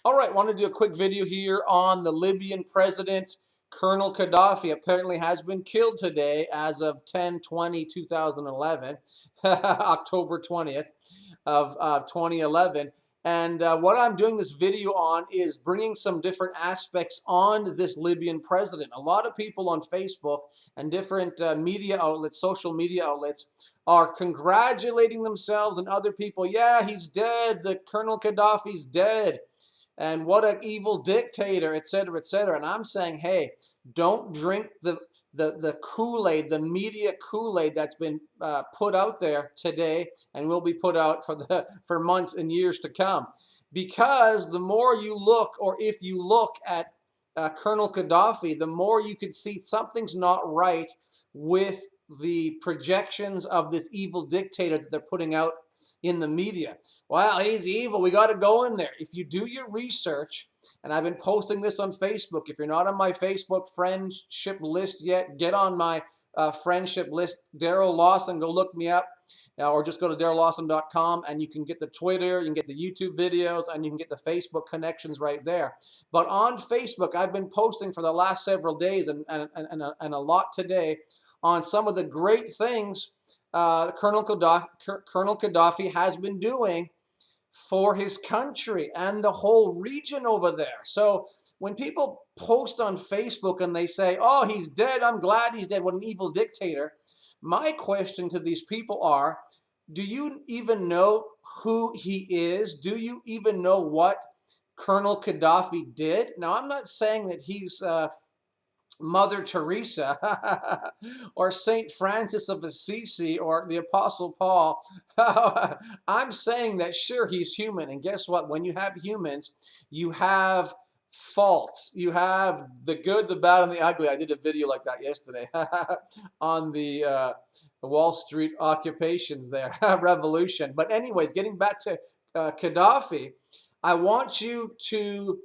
All right, want to do a quick video here on the Libyan president, Colonel Gaddafi. Apparently has been killed today as of 10/20/2011, October 20th of 2011. And what I'm doing this video on is bringing some different aspects on this Libyan president. A lot of people on Facebook and different media outlets, social media outlets, are congratulating themselves and other people. Yeah, he's dead. The Colonel Gaddafi's dead, and what an evil dictator, etc., etc. And I'm saying, hey, don't drink the Kool-Aid, the media Kool-Aid that's been put out there today and will be put out for months and years to come. Because the more you look, or if you look at Colonel Gaddafi, the more you could see something's not right with the projections of this evil dictator that they're putting out in the media. Well, he's evil. We got to go in there. If you do your research, and I've been posting this on Facebook. If you're not on my Facebook friendship list yet, get on my friendship list. Daryl Lawson, go look me up. Or just go to darylawson.com and you can get the Twitter, you can get the YouTube videos, and you can get the Facebook connections right there. But on Facebook, I've been posting for the last several days and a lot today on some of the great things Colonel Gaddafi has been doing for his country and the whole region over there. So when people post on Facebook and they say, oh, he's dead, I'm glad he's dead, what an evil dictator, my question to these people are, do you even know who he is? Do you even know what Colonel Gaddafi did? Now, I'm not saying that he's Mother Teresa or Saint Francis of Assisi or the Apostle Paul. I'm saying that sure, he's human, and guess what? When you have humans, you have faults. You have the good, the bad, and the ugly. I did a video like that yesterday on the Wall Street occupations there, revolution. But anyways, getting back to Gaddafi, I want you to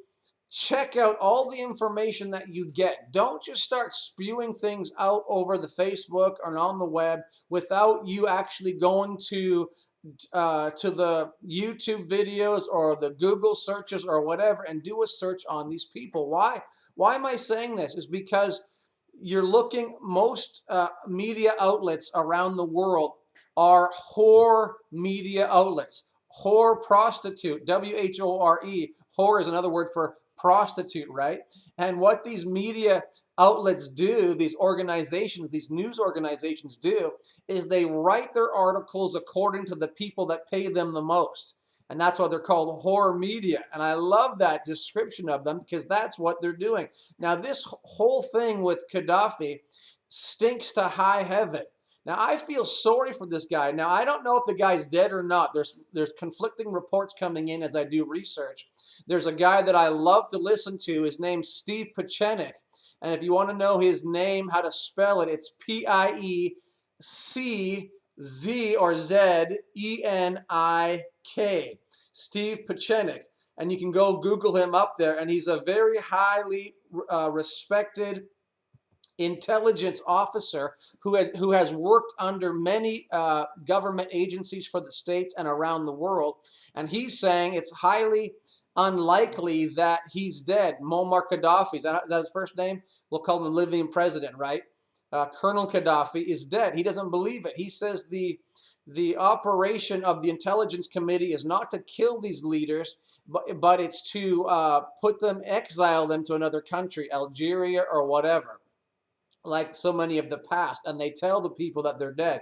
check out all the information that you get. Don't just start spewing things out over the Facebook or on the web without you actually going to the YouTube videos or the Google searches or whatever and do a search on these people. Why? Why am I saying this? Is because you're looking, most media outlets around the world are whore media outlets. Whore, prostitute, W-H-O-R-E. Whore is another word for prostitute, right? And what these media outlets do, these organizations, these news organizations do, is they write their articles according to the people that pay them the most. And that's why they're called horror media. And I love that description of them because that's what they're doing. Now, this whole thing with Gaddafi stinks to high heaven. Now, I feel sorry for this guy. Now, I don't know if the guy's dead or not. There's conflicting reports coming in as I do research. There's a guy that I love to listen to. His name's Steve Pieczenik. And if you want to know his name, how to spell it, it's Piecz or Zenik. Steve Pieczenik. And you can go Google him up there. And he's a very highly respected intelligence officer who has worked under many government agencies for the States and around the world. And he's saying it's highly unlikely that he's dead. Muammar Gaddafi, is that his first name? We'll call him the Libyan president, right? Colonel Gaddafi is dead. He doesn't believe it. He says the operation of the intelligence committee is not to kill these leaders, but it's to exile them to another country, Algeria or whatever, like so many of the past, and they tell the people that they're dead.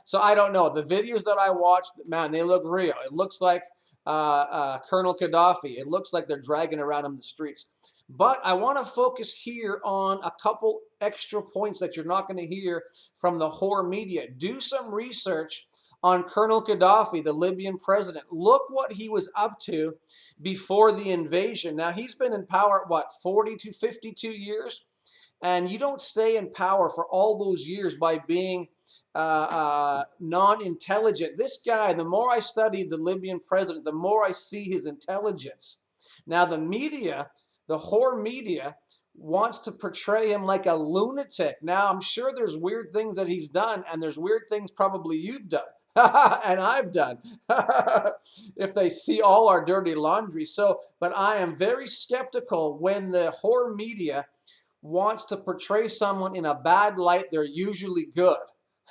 So I don't know. The videos that I watched, man, they look real. It looks like Colonel Gaddafi. It looks like they're dragging around in the streets. But I want to focus here on a couple extra points that you're not going to hear from the whore media. Do some research on Colonel Gaddafi, the Libyan president. Look what he was up to before the invasion. Now, he's been in power, what, 40 to 52 years? And you don't stay in power for all those years by being non-intelligent. This guy, the more I study the Libyan president, the more I see his intelligence. Now, the media, the whore media, wants to portray him like a lunatic. Now, I'm sure there's weird things that he's done, and there's weird things probably you've done. And I've done, if they see all our dirty laundry. So, but I am very skeptical when the horror media wants to portray someone in a bad light. They're usually good.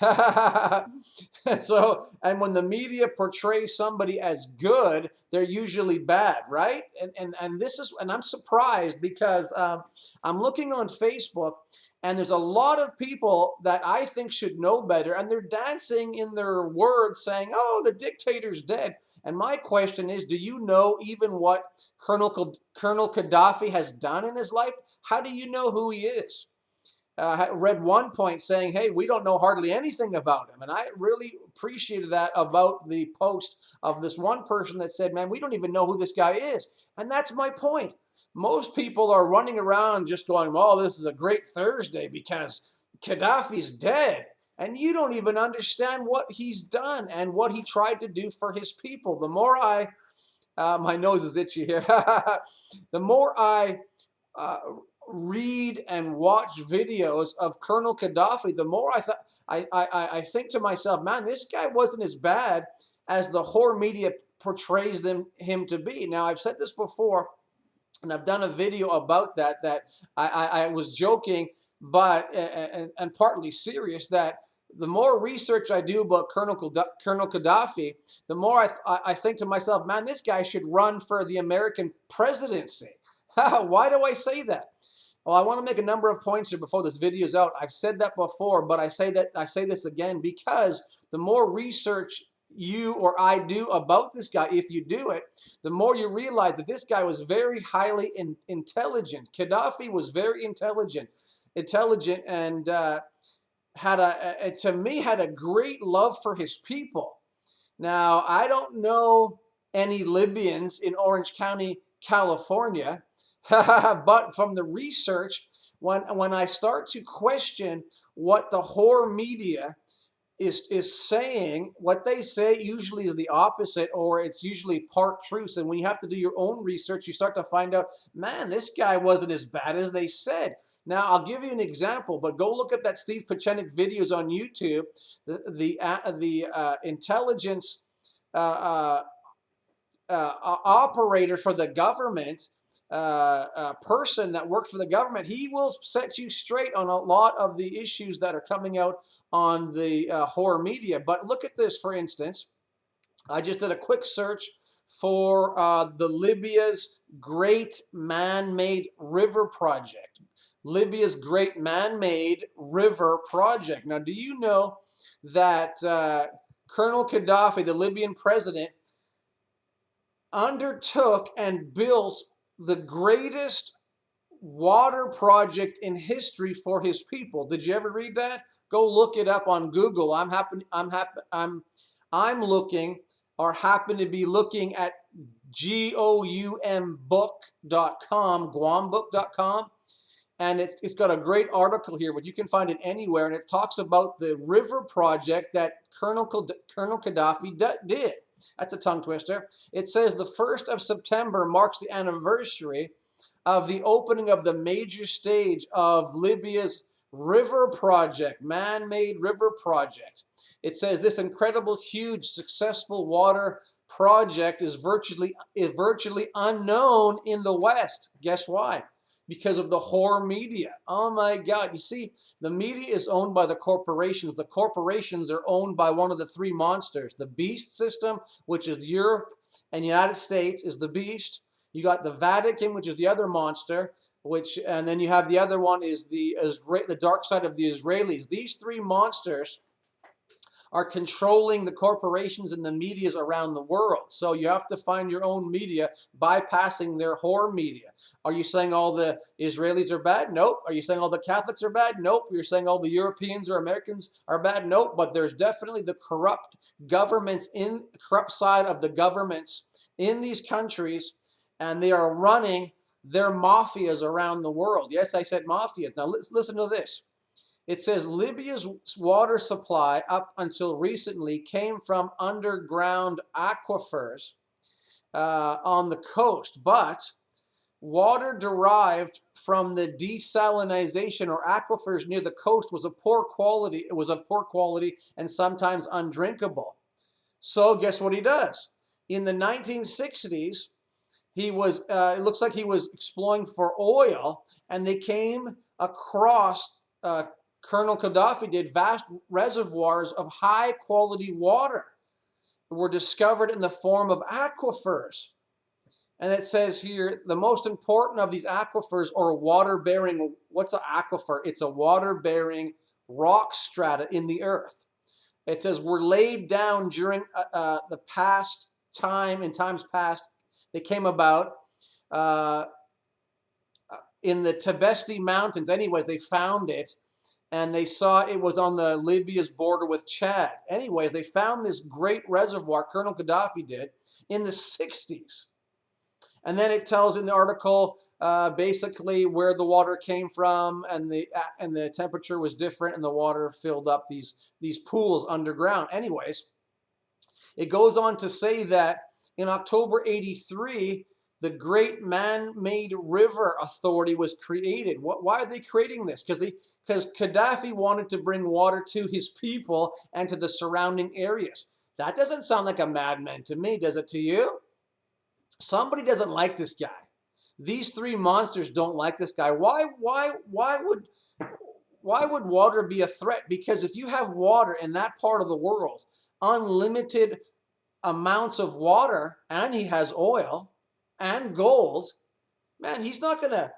And when the media portrays somebody as good, they're usually bad, right? And this is, and I'm surprised because I'm looking on Facebook, and there's a lot of people that I think should know better, and they're dancing in their words saying, oh, the dictator's dead. And my question is, do you know even what Colonel Gaddafi has done in his life? How do you know who he is? I read one point saying, hey, we don't know hardly anything about him. And I really appreciated that about the post of this one person that said, man, we don't even know who this guy is. And that's my point. Most people are running around just going, oh, this is a great Thursday because Gaddafi's dead. And you don't even understand what he's done and what he tried to do for his people. The more my nose is itchy here. The more I uh, read and watch videos of Colonel Gaddafi, the more I think to myself, man, this guy wasn't as bad as the horror media portrays him to be. Now, I've said this before, and I've done a video about that I was joking, but and partly serious, that the more research I do about Colonel Gaddafi, the more I think to myself, man, this guy should run for the American presidency. Why do I say that? Well, I want to make a number of points here before this video is out. I've said that before, but I say this again because the more research you or I do about this guy, if you do it, the more you realize that this guy was very highly intelligent. Gaddafi was very intelligent, and to me, had a great love for his people. Now, I don't know any Libyans in Orange County, California, but from the research, when I start to question what the horror media is saying, what they say usually is the opposite, or it's usually part truth. And when you have to do your own research, you start to find out, man, this guy wasn't as bad as they said. Now, I'll give you an example, but go look at that Steve Pieczenik videos on YouTube. The intelligence operator for the government, person that works for the government, he will set you straight on a lot of the issues that are coming out on the horror media. But look at this, for instance. I just did a quick search for the Libya's Great Man-Made River Project. Libya's Great Man-Made River Project. Now, do you know that Colonel Gaddafi, the Libyan president, undertook and built the greatest water project in history for his people? Did you ever read that? Go look it up on Google. I'm looking, or happen to be looking, at GOUMbook.com, guambook.com, and it's got a great article here, but you can find it anywhere, and it talks about the river project that Colonel Gaddafi did. That's a tongue twister. It says the 1st of September marks the anniversary of the opening of the major stage of Libya's river project, man-made river project. It says this incredible, huge, successful water project is virtually unknown in the West. Guess why? Because of the horror media. Oh my God. You see, the media is owned by the corporations. The corporations are owned by one of the three monsters. The beast system, which is Europe and United States, is the beast. You got the Vatican, which is the other monster, and then you have the other one is the dark side of the Israelis. These three monsters are controlling the corporations and the medias around the world. So you have to find your own media, bypassing their horror media. Are you saying all the Israelis are bad? Nope. Are you saying all the Catholics are bad? Nope. You're saying all the Europeans or Americans are bad? Nope. But there's definitely the corrupt side of the governments in these countries, and they are running their mafias around the world. Yes, I said mafias. Now let's listen to this. It says Libya's water supply up until recently came from underground aquifers on the coast, but water derived from the desalination or aquifers near the coast was of poor quality. It was of poor quality and sometimes undrinkable. So guess what he does? In the 1960s, he was, it looks like he was exploring for oil, and they came across, Colonel Gaddafi did, vast reservoirs of high quality water were discovered in the form of aquifers. And it says here, the most important of these aquifers are water-bearing. What's an aquifer? It's a water-bearing rock strata in the earth. It says were laid down during the past time, in times past. They came about uh, in the Tibesti Mountains. Anyways, they found it, and they saw it was on the Libya's border with Chad. Anyways, they found this great reservoir, Colonel Gaddafi did, in the 60s. And then it tells in the article basically where the water came from, and the temperature was different, and the water filled up these pools underground. Anyways, it goes on to say that in October 83, the Great Man-Made River Authority was created. Why are they creating this? Because Gaddafi wanted to bring water to his people and to the surrounding areas. That doesn't sound like a madman to me, does it to you? Somebody doesn't like this guy. These three monsters don't like this guy. Why would water be a threat? Because if you have water in that part of the world, unlimited amounts of water, and he has oil and gold, man, he's not going to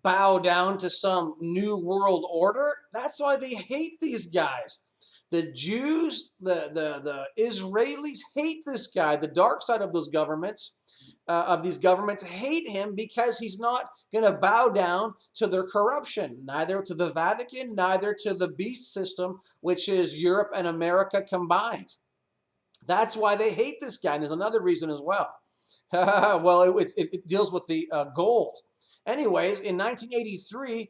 bow down to some new world order. That's why they hate these guys. The Jews, the Israelis hate this guy. The dark side of those governments, of these governments, hate him because he's not going to bow down to their corruption, neither to the Vatican, neither to the beast system, which is Europe and America combined. That's why they hate this guy. And there's another reason as well. Well, it deals with the gold. Anyways, in 1983,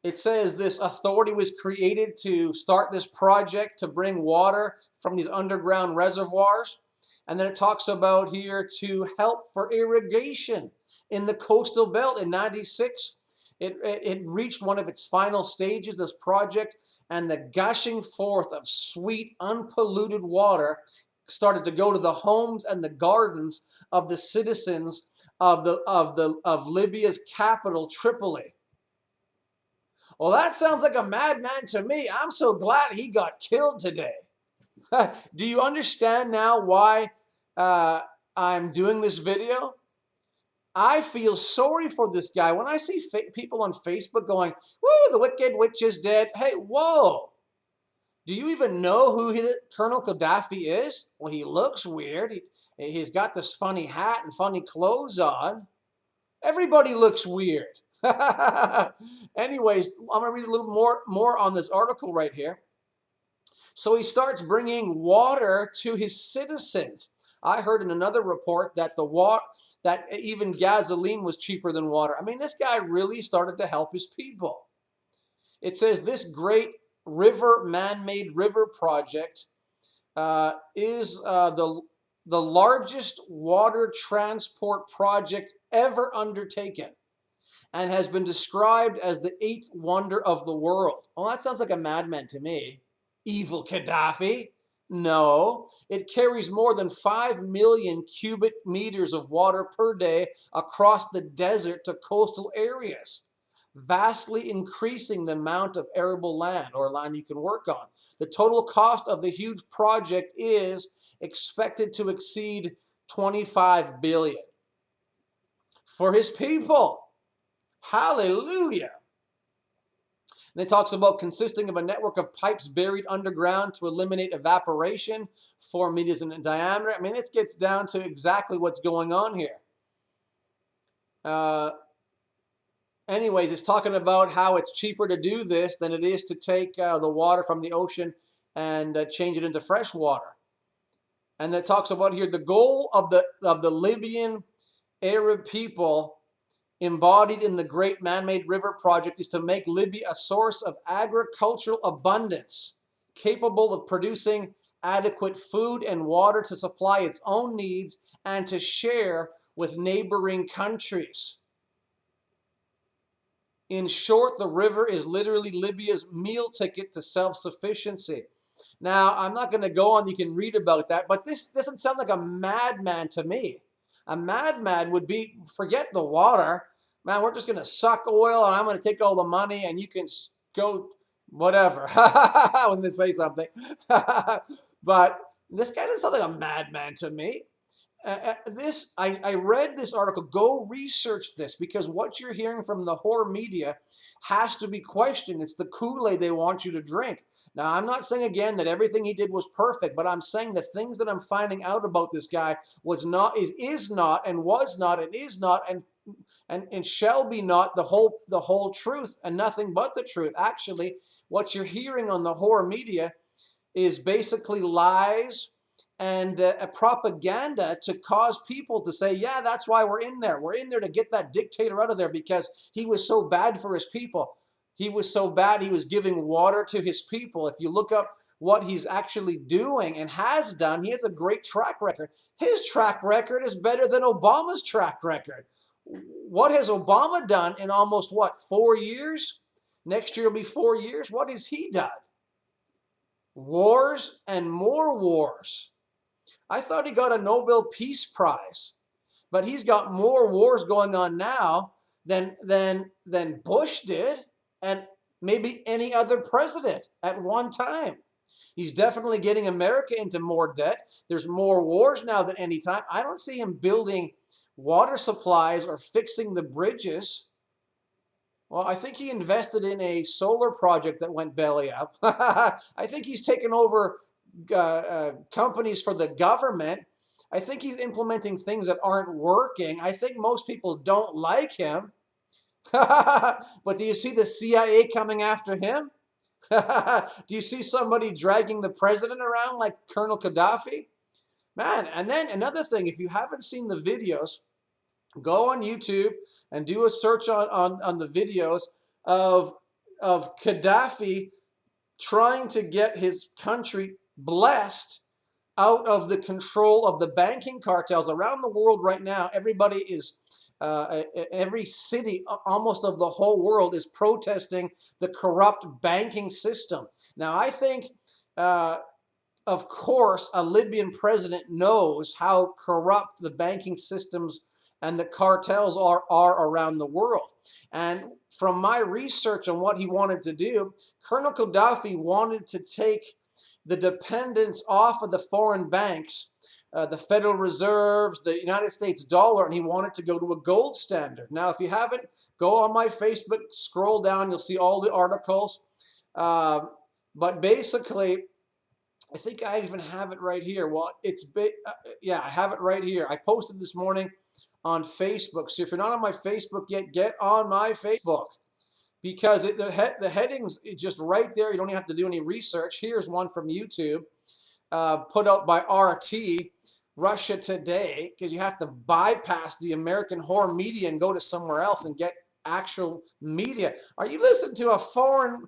it says this authority was created to start this project to bring water from these underground reservoirs. And then it talks about here to help for irrigation in the coastal belt. In 96, it reached one of its final stages, this project, and the gushing forth of sweet, unpolluted water started to go to the homes and the gardens of the citizens of Libya's capital, Tripoli. Well, that sounds like a madman to me. I'm so glad he got killed today. Do you understand now why I'm doing this video? I feel sorry for this guy. When I see people on Facebook going, "Woo, the wicked witch is dead." Hey, whoa. Do you even know who Colonel Gaddafi is? Well, he looks weird. He's got this funny hat and funny clothes on. Everybody looks weird. Anyways, I'm going to read a little more on this article right here. So he starts bringing water to his citizens. I heard in another report that that even gasoline was cheaper than water. I mean, this guy really started to help his people. It says this great man-made river project is the largest water transport project ever undertaken, and has been described as the 8th wonder of the world. Well, that sounds like a madman to me. Evil Gaddafi. No, it carries more than 5 million cubic meters of water per day across the desert to coastal areas, vastly increasing the amount of arable land, or land you can work on. The total cost of the huge project is expected to exceed $25 billion for his people. Hallelujah. And it talks about consisting of a network of pipes buried underground to eliminate evaporation, 4 meters in diameter. I mean, this gets down to exactly what's going on here. Anyways, it's talking about how it's cheaper to do this than it is to take the water from the ocean and change it into fresh water. And it talks about here the goal of the Libyan Arab people embodied in the Great Man-Made River Project is to make Libya a source of agricultural abundance, capable of producing adequate food and water to supply its own needs and to share with neighboring countries. In short, the river is literally Libya's meal ticket to self-sufficiency. Now, I'm not going to go on, you can read about that, but this doesn't sound like a madman to me. A madman would be, forget the water. Man, we're just going to suck oil and I'm going to take all the money and you can go whatever. I was going to say something. But this guy doesn't sound like a madman to me. I read this article. Go research this, because what you're hearing from the horror media has to be questioned. It's the Kool-Aid they want you to drink. Now, I'm not saying again that everything he did was perfect, but I'm saying the things that I'm finding out about this guy is not and was not and is not and shall be not the whole truth and nothing but the truth. Actually, what you're hearing on the horror media is basically lies and a propaganda to cause people to say, yeah, that's why we're in there. We're in there to get that dictator out of there because he was so bad for his people. He was so bad, he was giving water to his people. If you look up what he's actually doing and has done, he has a great track record. His track record is better than Obama's track record. What has Obama done in almost, 4 years? Next year will be 4 years. What has he done? Wars and more wars. I thought he got a Nobel Peace Prize, but he's got more wars going on now than Bush did, and maybe any other president at one time. He's definitely getting America into more debt. There's more wars now than any time. I don't see him building water supplies or fixing the bridges. Well, I think he invested in a solar project that went belly up. I think he's taken over companies for the government. I think he's implementing things that aren't working. I think most people don't like him. But do you see the CIA coming after him? Do you see somebody dragging the president around like Colonel Gaddafi? Man, and then another thing, if you haven't seen the videos, go on YouTube and do a search on the videos of Gaddafi trying to get his country blessed out of the control of the banking cartels around the world right now. Everybody is, every city almost of the whole world is protesting the corrupt banking system. Now, I think, of course, a Libyan president knows how corrupt the banking systems and the cartels are around the world. And from my research on what he wanted to do, Colonel Gaddafi wanted to take the dependence off of the foreign banks, the Federal Reserves, the United States dollar, and he wanted to go to a gold standard. Now, if you haven't, go on my Facebook, scroll down, you'll see all the articles. But basically, I think I even have it right here. Well, yeah, I have it right here. I posted this morning on Facebook. So if you're not on my Facebook yet, get on my Facebook, because the headings is just right there. You don't even have to do any research. Here's one from YouTube, put out by RT, Russia Today, because you have to bypass the American horror media and go to somewhere else and get actual media. Are you listening to a foreign?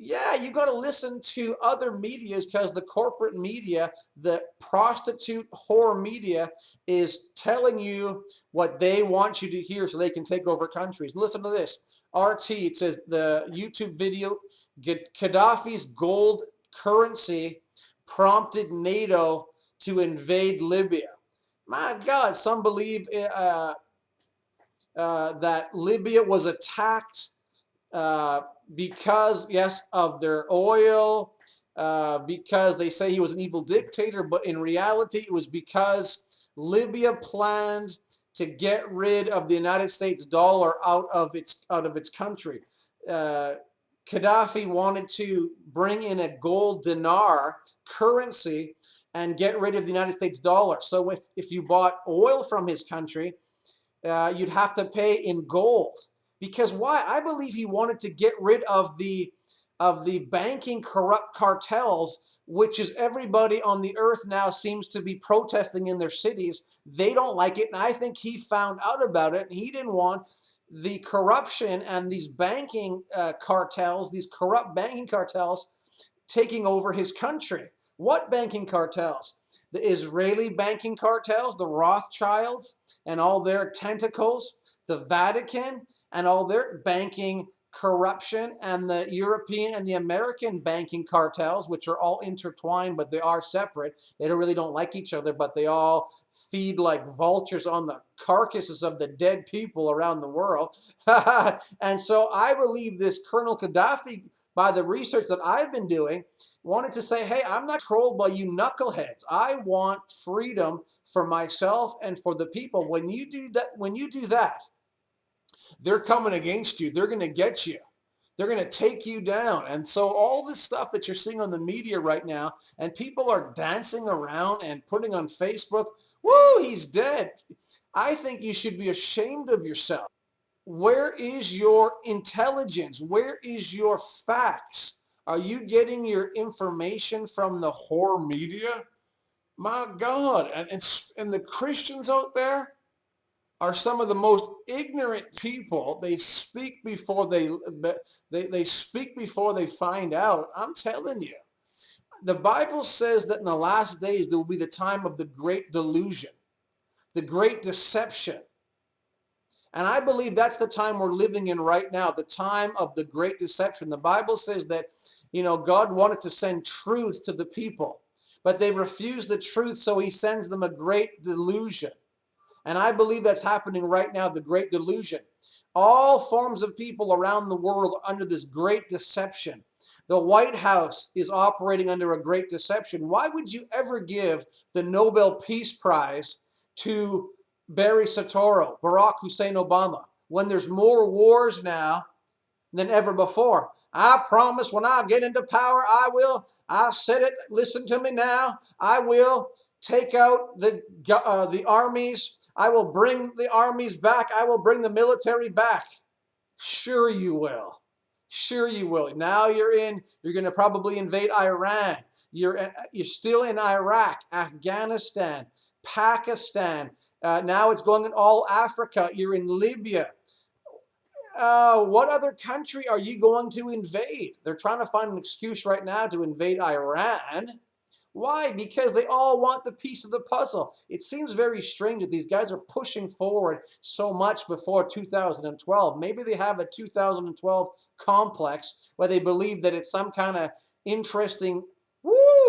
Yeah, you got to listen to other medias, because the corporate media, the prostitute horror media, is telling you what they want you to hear so they can take over countries. Listen to this. RT, it says the YouTube video, Gaddafi's gold currency prompted NATO to invade Libya. My God, some believe that Libya was attacked because, yes, of their oil, because they say he was an evil dictator, but in reality it was because Libya planned to get rid of the United States dollar out of its country. Gaddafi wanted to bring in a gold dinar currency and get rid of the United States dollar. So if you bought oil from his country, you'd have to pay in gold. Because why? I believe he wanted to get rid of the banking corrupt cartels, which is everybody on the earth now seems to be protesting in their cities. They don't like it, and I think he found out about it, and he didn't want the corruption and these banking cartels, these corrupt banking cartels, taking over his country. What banking cartels? The Israeli banking cartels, the Rothschilds and all their tentacles, the Vatican and all their banking corruption, and the European and the American banking cartels, which are all intertwined, but they are separate. They really don't like each other, but they all feed like vultures on the carcasses of the dead people around the world. And so I believe this Colonel Gaddafi, by the research that I've been doing, wanted to say, hey, I'm not controlled by you knuckleheads. I want freedom for myself and for the people. When you do that, they're coming against you. They're going to get you. They're going to take you down. And so all this stuff that you're seeing on the media right now, and people are dancing around and putting on Facebook, woo, he's dead. I think you should be ashamed of yourself. Where is your intelligence? Where is your facts? Are you getting your information from the whore media? My God. And the Christians out there are some of the most ignorant people. They speak before they speak before they find out. I'm telling you. The Bible says that in the last days there will be the time of the great delusion, the great deception. And I believe that's the time we're living in right now, the time of the great deception. The Bible says that, God wanted to send truth to the people, but they refused the truth, so he sends them a great delusion. And I believe that's happening right now, the great delusion. All forms of people around the world are under this great deception. The White House is operating under a great deception. Why would you ever give the Nobel Peace Prize to Barry Soetoro, Barack Hussein Obama, when there's more wars now than ever before? I promise when I get into power, I said it, listen to me now, I will take out the armies. I will bring the armies back. I will bring the military back. Sure you will. Sure you will. Now you're going to probably invade Iran. You're still in Iraq, Afghanistan, Pakistan. Now it's going in all Africa. You're in Libya. What other country are you going to invade? They're trying to find an excuse right now to invade Iran. Why? Because they all want the piece of the puzzle. It seems very strange that these guys are pushing forward so much before 2012. Maybe they have a 2012 complex where they believe that it's some kind of interesting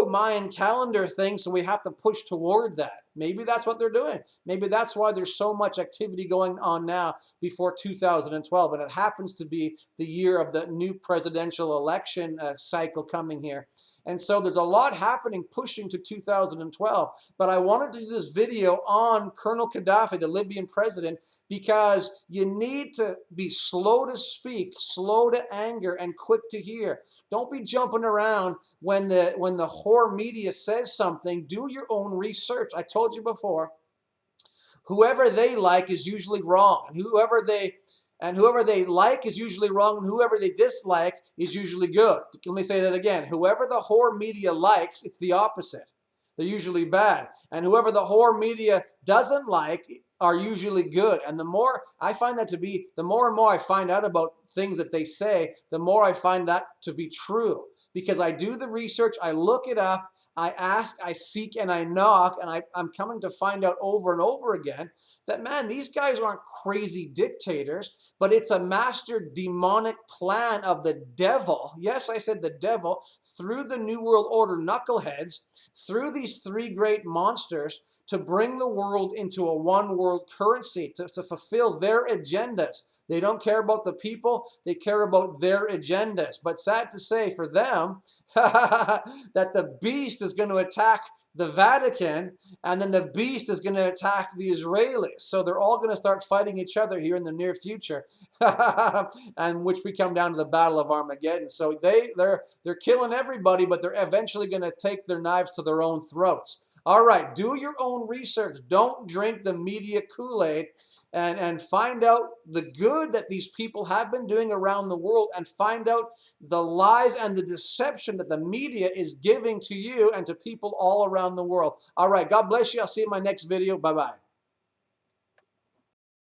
Mayan calendar thing, so we have to push toward that. Maybe that's what they're doing. Maybe that's why there's so much activity going on now before 2012, and it happens to be the year of the new presidential election cycle coming here. And so there's a lot happening pushing to 2012. But I wanted to do this video on Colonel Gaddafi, the Libyan president, because you need to be slow to speak, slow to anger, and quick to hear. Don't be jumping around when the whore media says something. Do your own research. I told you before, whoever they like is usually wrong. And whoever they like is usually wrong, and whoever they dislike is usually good. Let me say that again. Whoever the whore media likes, it's the opposite. They're usually bad. And whoever the whore media doesn't like are usually good. And the more I find that to be, the more and more I find out about things that they say, the more I find that to be true. Because I do the research, I look it up, I ask, I seek, and I knock, and I'm coming to find out over and over again that, man, these guys aren't crazy dictators, but it's a master demonic plan of the devil. Yes, I said the devil, through the New World Order knuckleheads, through these three great monsters, to bring the world into a one world currency, to fulfill their agendas. They don't care about the people, they care about their agendas. But sad to say for them, that the beast is going to attack the Vatican, and then the beast is going to attack the Israelis. So they're all going to start fighting each other here in the near future, and which we come down to the Battle of Armageddon. So they're killing everybody, but they're eventually going to take their knives to their own throats. All right, do your own research. Don't drink the media Kool-Aid. And find out the good that these people have been doing around the world, and find out the lies and the deception that the media is giving to you and to people all around the world. All right, God bless you. I'll see you in my next video. Bye-bye.